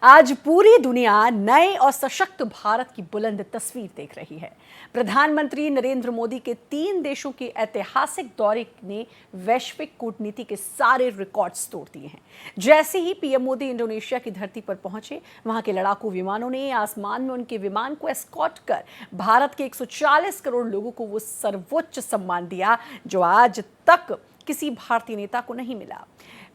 आज पूरी दुनिया नए और सशक्त भारत की बुलंद तस्वीर देख रही है। प्रधानमंत्री नरेंद्र मोदी के 3 देशों के ऐतिहासिक दौरे ने वैश्विक कूटनीति के सारे रिकॉर्ड्स तोड़ दिए हैं। जैसे ही पीएम मोदी इंडोनेशिया की धरती पर पहुंचे, वहां के लड़ाकू विमानों ने आसमान में उनके विमान को एस्कॉर्ट कर भारत के 140 करोड़ लोगों को वो सर्वोच्च सम्मान दिया जो आज तक किसी भारतीय नेता को नहीं मिला।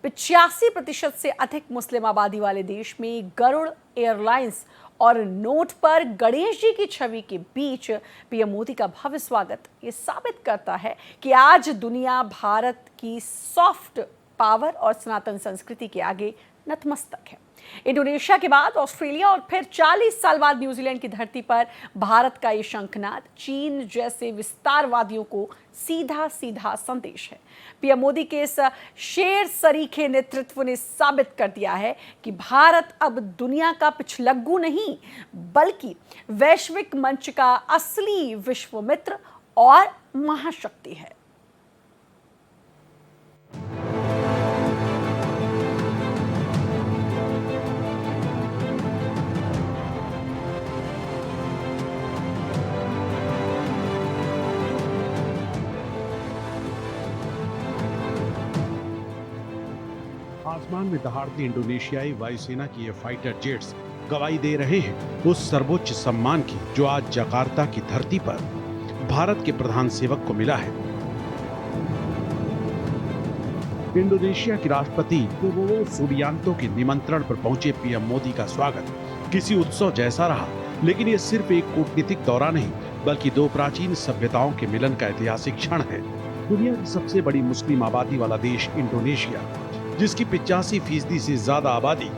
85% से अधिक मुस्लिम आबादी वाले देश में गरुड़ एयरलाइंस और नोट पर गणेश जी की छवि के बीच पीएम मोदी का भव्य स्वागत ये साबित करता है कि आज दुनिया भारत की सॉफ्ट पावर और सनातन संस्कृति के आगे नतमस्तक है। इंडोनेशिया के बाद ऑस्ट्रेलिया और फिर 40 साल बाद न्यूजीलैंड की धरती पर भारत का ये शंखनाद चीन जैसे विस्तारवादियों को सीधा सीधा संदेश है। पीएम मोदी के इस शेर सरीखे नेतृत्व ने साबित कर दिया है कि भारत अब दुनिया का पिछलग्गू नहीं बल्कि वैश्विक मंच का असली विश्व मित्र और महाशक्ति है। आसमान में दहाड़ती इंडोनेशियाई वायुसेना की ये फाइटर जेट्स गवाही दे रहे हैं उस सर्वोच्च सम्मान की जो आज जकार्ता की धरती पर भारत के प्रधान सेवक को मिला है। इंडोनेशिया के राष्ट्रपति प्रोबोवो सुबियांतो के निमंत्रण पर पहुंचे पीएम मोदी का स्वागत किसी उत्सव जैसा रहा, लेकिन ये सिर्फ एक कूटनीतिक दौरा नहीं बल्कि 2 प्राचीन सभ्यताओं के मिलन का ऐतिहासिक क्षण है। दुनिया की सबसे बड़ी मुस्लिम आबादी वाला देश इंडोनेशिया, जिसकी 85% से ज्यादा आबादी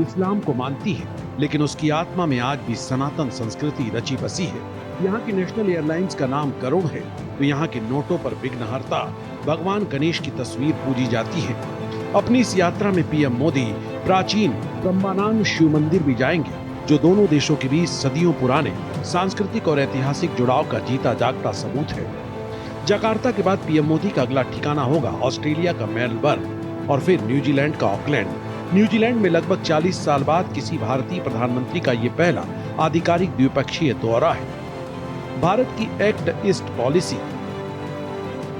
इस्लाम को मानती है, लेकिन उसकी आत्मा में आज भी सनातन संस्कृति रची बसी है। यहाँ की नेशनल एयरलाइंस का नाम गरुड़ है, तो यहाँ के नोटों पर विघ्नहर्ता भगवान गणेश की तस्वीर पूजी जाती है। अपनी इस यात्रा में पीएम मोदी प्राचीन ब्रह्मानंद शिव मंदिर भी जाएंगे, जो दोनों देशों के बीच सदियों पुराने सांस्कृतिक और ऐतिहासिक जुड़ाव का जीता जागता सबूत है। जकार्ता के बाद पीएम मोदी का अगला ठिकाना होगा ऑस्ट्रेलिया का मेलबर्न और फिर न्यूजीलैंड का ऑकलैंड। न्यूजीलैंड में लगभग 40 साल बाद किसी भारतीय प्रधानमंत्री का ये पहला आधिकारिक द्विपक्षीय दौरा है। भारत की एक्ट ईस्ट पॉलिसी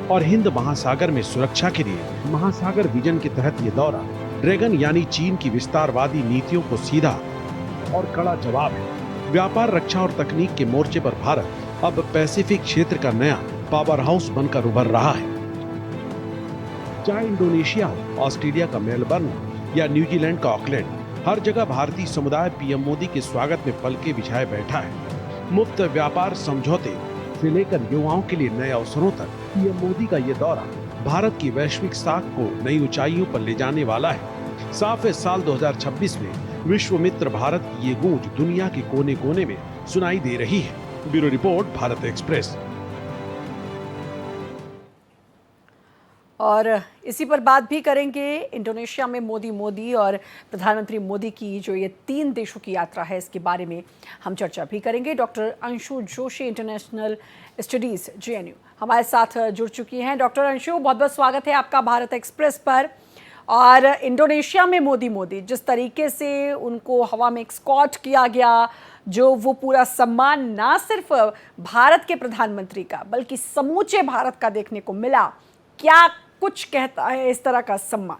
और हिंद महासागर में सुरक्षा के लिए महासागर विजन के तहत ये दौरा ड्रैगन यानी चीन की विस्तारवादी नीतियों को सीधा और कड़ा जवाब है। व्यापार, रक्षा और तकनीक के मोर्चे पर भारत अब पैसिफिक क्षेत्र का नया पावर हाउस बनकर उभर रहा है। चाहे इंडोनेशिया हो, ऑस्ट्रेलिया का मेलबर्न हो या न्यूजीलैंड का ऑकलैंड, हर जगह भारतीय समुदाय पीएम मोदी के स्वागत में पलके बिछाए बैठा है। मुफ्त व्यापार समझौते से लेकर युवाओं के लिए नए अवसरों तक पीएम मोदी का ये दौरा भारत की वैश्विक साख को नई ऊंचाइयों पर ले जाने वाला है। साफ है, साल 2026 में विश्व मित्र भारत की ये गूंज दुनिया के कोने कोने में सुनाई दे रही है। Bureau report, Bharat express. और इसी पर बात भी करेंगे। इंडोनेशिया में मोदी और प्रधानमंत्री मोदी की जो ये 3 देशों की यात्रा है, इसके बारे में हम चर्चा भी करेंगे। Doctor Anshu Joshi, international studies JNU, हमारे साथ जुड़ चुकी हैं। डॉक्टर अंशु, बहुत बहुत स्वागत है आपका भारत एक्सप्रेस पर। और इंडोनेशिया में मोदी जिस तरीके से उनको हवा में एस्कॉर्ट किया गया, जो वो पूरा सम्मान ना सिर्फ भारत के प्रधानमंत्री का बल्कि समूचे भारत का देखने को मिला, क्या कुछ कहता है इस तरह का सम्मान?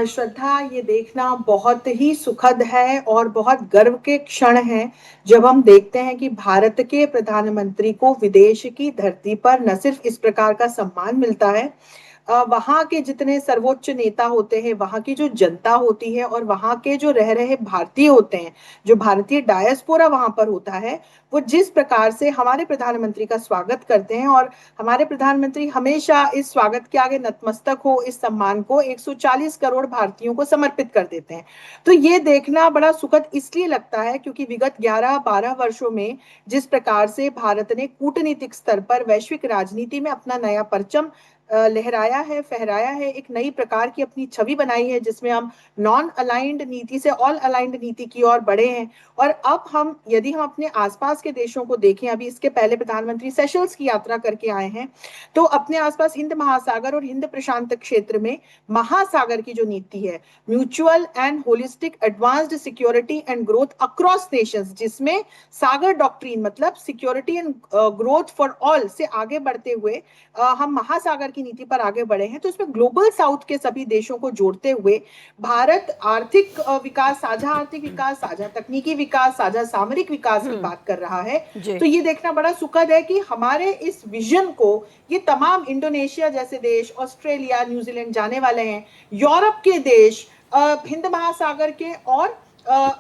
श्रद्धा, ये देखना बहुत ही सुखद है और बहुत गर्व के क्षण हैं जब हम देखते हैं कि भारत के प्रधानमंत्री को विदेश की धरती पर न सिर्फ इस प्रकार का सम्मान मिलता है, वहाँ के जितने सर्वोच्च नेता होते हैं, वहाँ की जो जनता होती है और वहाँ के जो रह रहे भारतीय होते हैं, जो भारतीय डायस्पोरा वहाँ पर होता है, वो जिस प्रकार से हमारे प्रधानमंत्री का स्वागत करते हैं और हमारे प्रधानमंत्री हमेशा इस स्वागत के आगे नतमस्तक हो, इस सम्मान को 140 करोड़ भारतीयों को समर्पित कर देते हैं। तो ये देखना बड़ा सुखद इसलिए लगता है क्योंकि विगत 11-12 वर्षों में जिस प्रकार से भारत ने कूटनीतिक स्तर पर वैश्विक राजनीति में अपना नया परचम लहराया है, फहराया है, एक नई प्रकार की अपनी छवि बनाई है, जिसमें हम नॉन अलाइंड नीति से ऑल अलाइंड नीति की ओर बढ़े हैं। और अब यदि हम अपने आसपास आसपास के देशों को देखें, अभी इसके पहले प्रधानमंत्री सेशल्स की यात्रा करके आए हैं, तो अपने आसपास हिंद महासागर और हिंद प्रशांत क्षेत्र में महासागर की जो नीति है, mutual and holistic advanced security and growth across Nations, जिसमें सागर डॉक्ट्रिन मतलब security and growth for all से आगे बढ़ते हुए हम महासागर की नीति पर आगे बढ़े हैं। तो इसमें ग्लोबल साउथ के सभी देशों को जोड़ते हुए भारत आर्थिक विकास, साझा आर्थिक विकास, साझा तकनीकी विकास, साझा सामरिक विकास की बात कर रहा है। तो ये देखना बड़ा सुखद है कि हमारे इस विजन को ये तमाम इंडोनेशिया जैसे देश, ऑस्ट्रेलिया, न्यूजीलैंड जाने वाले हैं, यूरोप के देश, हिंद महासागर के, और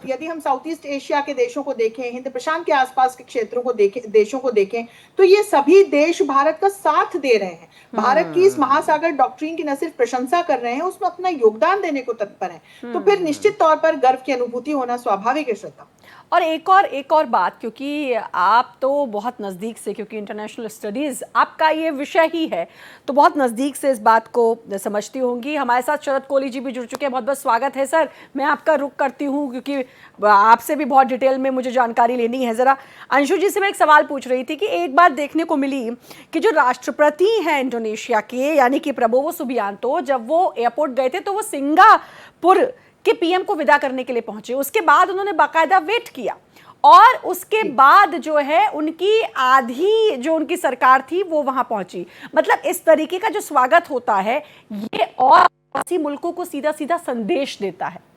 यदि हम साउथ ईस्ट एशिया के देशों को देखें, हिंद प्रशांत के आसपास के क्षेत्रों को देखें, देशों को देखें, तो ये सभी देश भारत का साथ दे रहे हैं। भारत की इस महासागर डॉक्ट्रिन की न सिर्फ प्रशंसा कर रहे हैं, उसमें अपना योगदान देने को तत्पर हैं। तो फिर निश्चित तौर पर गर्व की अनुभूति होना स्वाभाविक है, श्रद्धा। और एक और बात, क्योंकि आप तो बहुत नज़दीक से, क्योंकि इंटरनेशनल स्टडीज़ आपका ये विषय ही है, तो बहुत नज़दीक से इस बात को समझती होंगी। हमारे साथ शरद कोहली जी भी जुड़ चुके हैं, बहुत बहुत स्वागत है सर। मैं आपका रुख करती हूँ क्योंकि आपसे भी बहुत डिटेल में मुझे जानकारी लेनी है। ज़रा अंशु जी से मैं एक सवाल पूछ रही थी कि एक बात देखने को मिली कि जो राष्ट्रपति हैं इंडोनेशिया के, यानी कि प्रबोवो सुबियांतो, जब वो एयरपोर्ट गए थे तो वो सिंगापुर के पीएम को विदा करने के लिए पहुंचे। उसके बाद उन्होंने बाकायदा वेट किया और उसके बाद जो है उनकी आधी जो उनकी सरकार थी वो वहां पहुंची। मतलब इस तरीके का जो स्वागत होता है ये और ऐसी मुल्कों को सीधा सीधा संदेश देता है।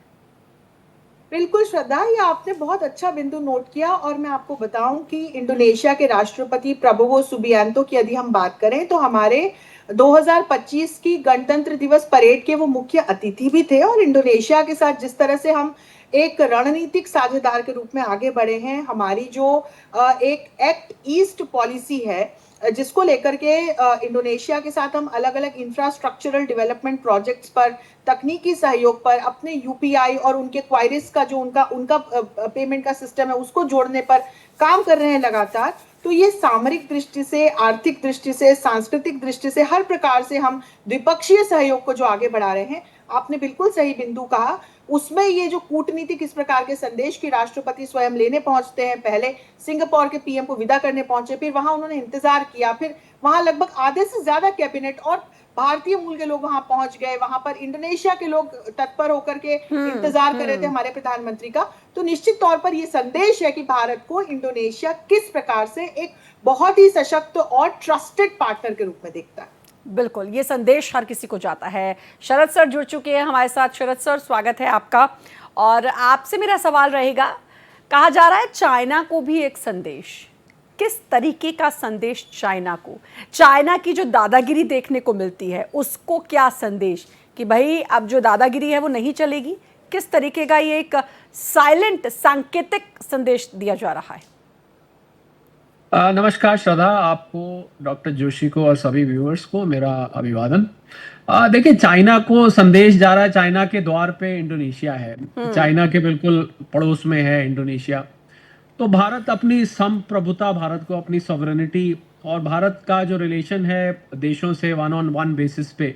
बिल्कुल श्रद्धा, ये आपने बहुत अच्छा बिंदु नोट किया। और मैं आपको बताऊं कि इंडोनेशिया के राष्ट्रपति प्रबोवो सुबियांतो की यदि हम बात करें तो हमारे 2025 की गणतंत्र दिवस परेड के वो मुख्य अतिथि भी थे। और इंडोनेशिया के साथ जिस तरह से हम एक रणनीतिक साझेदार के रूप में आगे बढ़े हैं, हमारी जो एक एक्ट ईस्ट पॉलिसी है जिसको लेकर के इंडोनेशिया के साथ हम अलग अलग इंफ्रास्ट्रक्चरल डेवलपमेंट प्रोजेक्ट्स पर, तकनीकी सहयोग पर, अपने यूपीआई और उनके क्वायरिस का जो उनका पेमेंट का सिस्टम है उसको जोड़ने पर काम कर रहे हैं लगातार। तो ये सामरिक दृष्टि से, आर्थिक दृष्टि से, सांस्कृतिक दृष्टि से, हर प्रकार से हम द्विपक्षीय सहयोग को जो आगे बढ़ा रहे हैं। आपने बिल्कुल सही बिंदु कहा। उसमें ये जो कूटनीति किस प्रकार के संदेश की राष्ट्रपति स्वयं लेने पहुंचते हैं, पहले सिंगापुर के पीएम को विदा करने पहुंचे, फिर वहां उन्होंने इंतजार किया, फिर वहां लगभग आधे से ज्यादा कैबिनेट और भारतीय मूल के लोग वहां पहुंच गए, वहां पर इंडोनेशिया के लोग तत्पर होकर के इंतजार कर रहे थे हमारे प्रधानमंत्री का। तो निश्चित तौर पर यह संदेश है कि भारत को इंडोनेशिया किस प्रकार से एक बहुत ही सशक्त और ट्रस्टेड पार्टनर के रूप में देखता है। बिल्कुल, ये संदेश हर किसी को जाता है। शरद सर जुड़ चुके हैं हमारे साथ। शरद सर, स्वागत है आपका। और आपसे मेरा सवाल रहेगा, कहा जा रहा है चाइना को भी एक संदेश, किस तरीके का संदेश चाइना को, चाइना की जो दादागिरी देखने को मिलती है उसको क्या संदेश कि भाई अब जो दादागिरी है वो नहीं चलेगी, किस तरीके का ये एक साइलेंट सांकेतिक संदेश दिया जा रहा है? नमस्कार श्रद्धा, आपको, डॉक्टर जोशी को और सभी व्यूअर्स को मेरा अभिवादन। देखिए, चाइना को संदेश जा रहा है, चाइना के द्वार पे इंडोनेशिया है, चाइना के बिल्कुल पड़ोस में है इंडोनेशिया। तो भारत अपनी संप्रभुता, भारत को अपनी सॉवरेनिटी और भारत का जो रिलेशन है देशों से वन ऑन वन बेसिस पे,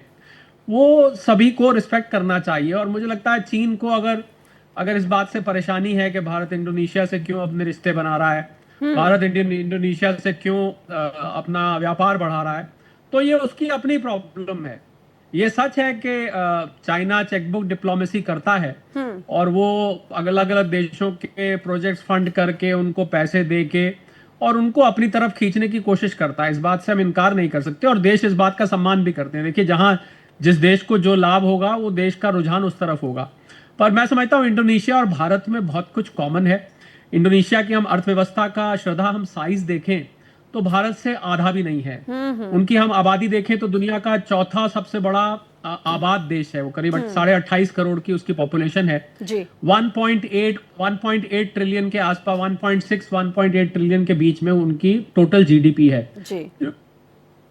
वो सभी को रिस्पेक्ट करना चाहिए। और मुझे लगता है चीन को अगर इस बात से परेशानी है कि भारत इंडोनेशिया से क्यों अपने रिश्ते बना रहा है, भारत इंडोनेशिया से क्यों अपना व्यापार बढ़ा रहा है, तो ये उसकी अपनी प्रॉब्लम है। ये सच है कि चाइना चेकबुक डिप्लोमेसी करता है और वो अलग अलग देशों के प्रोजेक्ट्स फंड करके, उनको पैसे दे के और उनको अपनी तरफ खींचने की कोशिश करता है। इस बात से हम इनकार नहीं कर सकते और देश इस बात का सम्मान भी करते हैं। देखिए, जहां जिस देश को जो लाभ होगा वो देश का रुझान उस तरफ होगा। पर मैं समझता हूँ इंडोनेशिया और भारत में बहुत कुछ कॉमन है। इंडोनेशिया की हम अर्थव्यवस्था का, श्रद्धा, हम साइज देखें तो भारत से आधा भी नहीं है। उनकी हम आबादी देखें तो दुनिया का चौथा सबसे बड़ा आबाद देश है। वो करीब 28.5 करोड़ की उसकी पॉपुलेशन है जी। 1.8 ट्रिलियन के आसपास, 1.8 ट्रिलियन के बीच में उनकी टोटल जीडीपी है जी,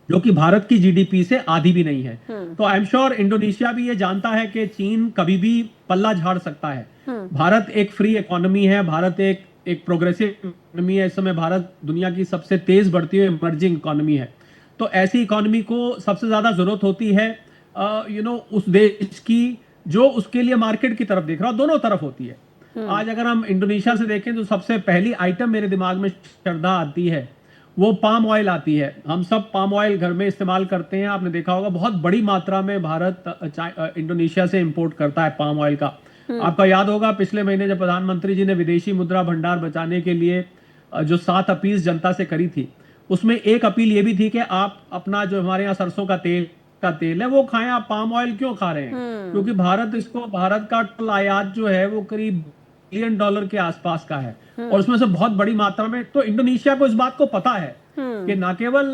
जो कि भारत की जीडीपी से आधी भी नहीं है। तो आई एम श्योर इंडोनेशिया भी ये जानता है कि चीन कभी भी पल्ला झाड़ सकता है। भारत एक फ्री इकोनॉमी है, भारत एक प्रोग्रेसिव इकोनॉमी है। इस समय भारत दुनिया की सबसे तेज बढ़ती हुई इमर्जिंग इकोनॉमी है। तो ऐसी इकोनॉमी को सबसे ज्यादा जरूरत होती है उस देश की जो उसके लिए मार्केट की तरफ देख रहा हो, दोनों तरफ होती है। आज अगर हम इंडोनेशिया से देखें तो सबसे पहली आइटम मेरे दिमाग में श्रद्धा आती है, वो पाम ऑयल आती है। हम सब पाम ऑयल घर में इस्तेमाल करते हैं, आपने देखा होगा बहुत बड़ी मात्रा में भारत इंडोनेशिया से इंपोर्ट करता है पाम ऑयल का। आपका याद होगा पिछले महीने जब प्रधानमंत्री जी ने विदेशी मुद्रा भंडार बचाने के लिए जो 7 अपील जनता से करी थी, उसमें एक अपील ये भी थी कि आप अपना जो हमारे यहाँ सरसों का तेल है वो खाएं, आप पाम ऑयल क्यों खा रहे हैं? क्योंकि भारत का टोटल आयात जो है वो करीब $1 बिलियन के आसपास का है, और उसमें से बहुत बड़ी मात्रा में तो इंडोनेशिया को इस बात को पता है कि ना केवल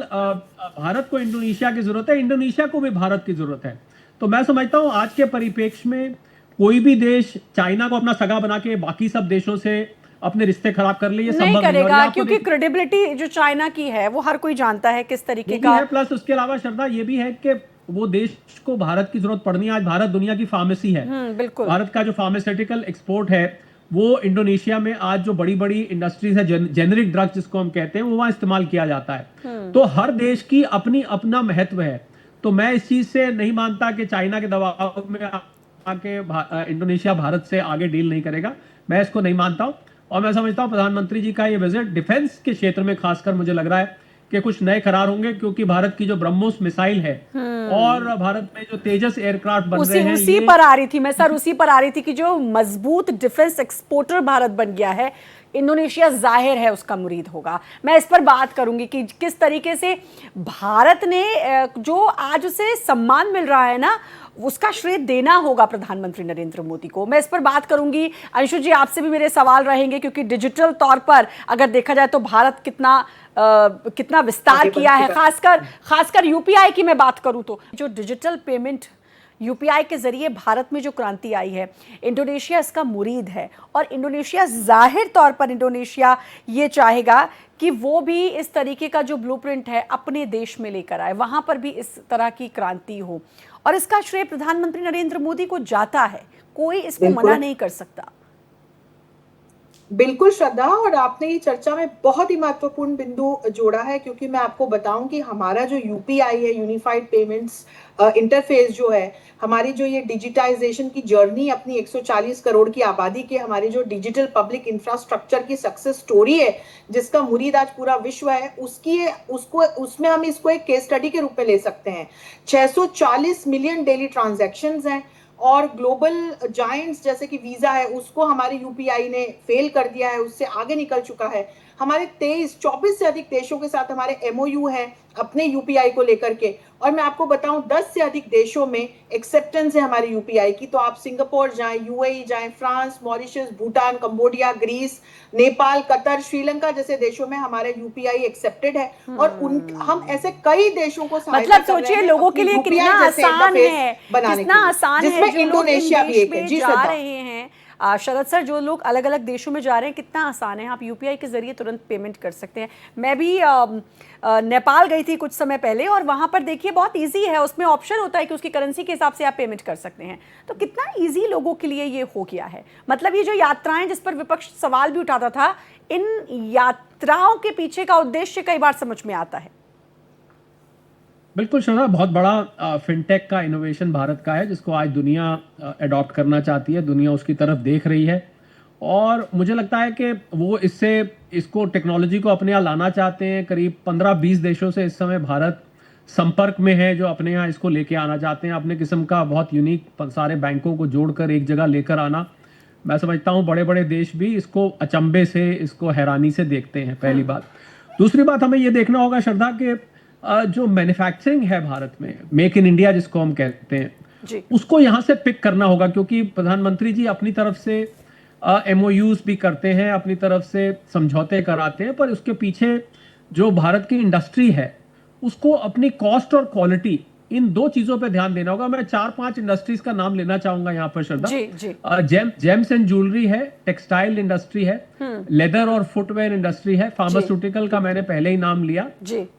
भारत को इंडोनेशिया की जरूरत है, इंडोनेशिया को भी भारत की जरूरत है। तो मैं समझता हूं आज के परिप्रेक्ष्य में कोई भी देश चाइना को अपना सगा बना के बाकी सब देशों से अपने रिश्ते खराब कर ले, ये संभव नहीं करेगा, क्योंकि क्रेडिबिलिटी जो चाइना की है वो हर कोई जानता है किस तरीके का है। प्लस उसके अलावा श्रद्धा ये भी है कि वो देश को भारत की जरूरत पड़नी है। आज भारत दुनिया की फार्मेसी है। बिल्कुल। भारत का जो फार्मास्यूटिकल एक्सपोर्ट है वो इंडोनेशिया में आज जो बड़ी बड़ी इंडस्ट्रीज है, जेनेरिक ड्रग्स जिसको हम कहते हैं, वो वहां इस्तेमाल किया जाता है। तो हर देश की अपना महत्व है। तो मैं इस चीज से नहीं मानता कि चाइना के दबाव में आके इंडोनेशिया भारत से आगे डील नहीं करेगा, मैं इसको नहीं मानता हूं। और मैं समझता हूं प्रधानमंत्री जी का ये विजिट डिफेंस के क्षेत्र में खासकर मुझे लग रहा है कि कुछ नए करार होंगे, क्योंकि भारत की जो ब्रह्मोस मिसाइल है और भारत में जो तेजस एयरक्राफ्ट बन रहे हैं, उसी पर आ रही थी मैं सर, उसी पर आ रही थी कि जो मजबूत डिफेंस एक्सपोर्टर भारत बन गया है, इंडोनेशिया जाहिर है उसका मुरीद होगा। मैं इस पर बात करूंगी कि किस तरीके से भारत ने जो आज उसे सम्मान मिल रहा है ना, उसका श्रेय देना होगा प्रधानमंत्री नरेंद्र मोदी को। मैं इस पर बात करूंगी। अंशु जी, आपसे भी मेरे सवाल रहेंगे, क्योंकि डिजिटल तौर पर अगर देखा जाए तो भारत कितना विस्तार किया है, खासकर यूपीआई की मैं बात करूं तो जो डिजिटल पेमेंट यूपीआई के जरिए भारत में जो क्रांति आई है, इंडोनेशिया इसका मुरीद है। और इंडोनेशिया जाहिर तौर पर इंडोनेशिया ये चाहेगा कि वो भी इस तरीके का जो ब्लूप्रिंट है अपने देश में लेकर आए, वहां पर भी इस तरह की क्रांति हो, और इसका श्रेय प्रधानमंत्री नरेंद्र मोदी को जाता है, कोई इसको मना नहीं कर सकता। बिल्कुल श्रद्धा, और आपने ये चर्चा में बहुत ही महत्वपूर्ण बिंदु जोड़ा है, क्योंकि मैं आपको बताऊं कि हमारा जो यूपीआई है, यूनिफाइड पेमेंट्स इंटरफेस जो है, हमारी जो ये डिजिटाइजेशन की जर्नी अपनी 140 करोड़ की आबादी के हमारी जो डिजिटल पब्लिक इंफ्रास्ट्रक्चर की सक्सेस स्टोरी है, जिसका मुरीद आज पूरा विश्व है, उसमें हम इसको एक केस स्टडी के रूप में ले सकते हैं। 640 मिलियन डेली ट्रांजैक्शंस हैं, और ग्लोबल जायंट्स जैसे कि वीजा है, उसको हमारे यूपीआई ने फेल कर दिया है, उससे आगे निकल चुका है। हमारे 24 से अधिक देशों के साथ हमारे एमओयू है अपने यूपीआई को लेकर के, और मैं आपको बताऊं 10 से अधिक देशों में एक्सेप्टेंस है हमारे यूपीआई की। तो आप सिंगापुर जाएं, यूएई जाएं, France, Mauritius, Bhutan, Cambodia, Greece, Nepal, Qatar, Sri Lanka जैसे देशों में हमारे यूपीआई एक्सेप्टेड है। और हम ऐसे कई देशों को मतलब सोचिए लोगों के लिए कितना आसान है, जिसमें इंडोनेशिया भी एक है। जी जा रहे हैं शरद सर, जो लोग अलग अलग देशों में जा रहे हैं, कितना आसान है, आप यूपीआई के जरिए तुरंत पेमेंट कर सकते हैं। मैं भी नेपाल गई थी कुछ समय पहले, और वहाँ पर देखिए बहुत इजी है, उसमें ऑप्शन होता है कि उसकी करेंसी के हिसाब से आप पेमेंट कर सकते हैं। तो कितना इजी लोगों के लिए ये हो गया है। मतलब ये जो यात्राएं जिस पर विपक्ष सवाल भी उठाता था, इन यात्राओं के पीछे का उद्देश्य कई बार समझ में आता है। बिल्कुल श्रद्धा, बहुत बड़ा फिनटेक का इनोवेशन भारत का है, जिसको आज दुनिया अडॉप्ट करना चाहती है, दुनिया उसकी तरफ देख रही है, और मुझे लगता है कि वो इसको टेक्नोलॉजी को अपने यहाँ लाना चाहते हैं। करीब 15-20 देशों से इस समय भारत संपर्क में है, जो अपने यहाँ इसको लेके आना चाहते हैं। अपने किस्म का बहुत यूनिक सारे बैंकों को जोड़कर एक जगह लेकर आना, मैं समझता हूँ बड़े बड़े देश भी इसको अचंभे से, इसको हैरानी से देखते हैं, पहली बात। दूसरी बात, हमें ये देखना होगा श्रद्धा कि जो मैन्युफैक्चरिंग है भारत में, मेक इन इंडिया जिसको हम कहते हैं, उसको यहाँ से पिक करना होगा, क्योंकि प्रधानमंत्री जी अपनी तरफ से एमओयूज भी करते हैं, अपनी तरफ से समझौते कराते हैं, पर उसके पीछे जो भारत की इंडस्ट्री है उसको अपनी कॉस्ट और क्वालिटी, इन दो चीजों पे ध्यान देना होगा। मैं 4-5 इंडस्ट्रीज का नाम लेना चाहूंगा यहाँ पर श्रद्धा। जेम्स एंड ज्वेलरी है, टेक्सटाइल इंडस्ट्री है, लेदर और फुटवेयर इंडस्ट्री है, फार्मास्यूटिकल का मैंने पहले ही नाम लिया,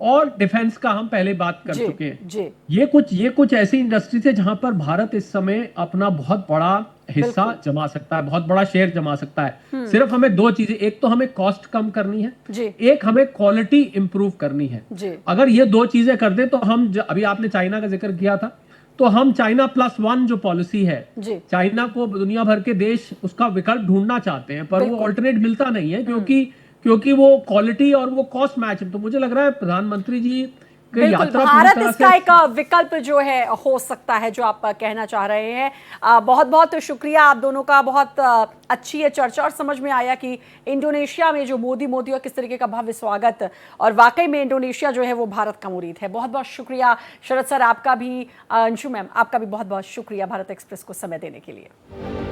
और डिफेंस का हम पहले बात कर चुके हैं। ये कुछ ऐसी इंडस्ट्रीज है जहां पर भारत इस समय अपना बहुत बड़ा हिस्सा जमा सकता है, बहुत बड़ा शेयर जमा सकता है। सिर्फ हमें दो चीजें, एक तो हमें कॉस्ट कम करनी है, एक हमें क्वालिटी इंप्रूव करनी है। अगर ये दो चीजें कर दे तो हम, अभी आपने चाइना का जिक्र किया था, तो हम चाइना +1 जो पॉलिसी है, जी चाइना को दुनिया भर के देश उसका विकल्प ढूंढना चाहते हैं, पर वो बिल्कुल। ऑल्टरनेट मिलता नहीं है, क्योंकि वो क्वालिटी और वो कॉस्ट मैच। तो मुझे लग रहा है प्रधानमंत्री जी की बिल्कुल, यात्रा पूरी भारत तरह इसका से एक विकल्प जो है हो सकता है, जो आप कहना चाह रहे हैं। बहुत बहुत शुक्रिया आप दोनों का। बहुत अच्छी है चर्चा और समझ में आया कि इंडोनेशिया में जो मोदी और किस तरीके का भव्य स्वागत, और वाकई में इंडोनेशिया जो है वो भारत का मुरीद है। बहुत बहुत शुक्रिया शरद सर आपका भी, अंशु मैम आपका भी बहुत बहुत शुक्रिया भारत एक्सप्रेस को समय देने के लिए।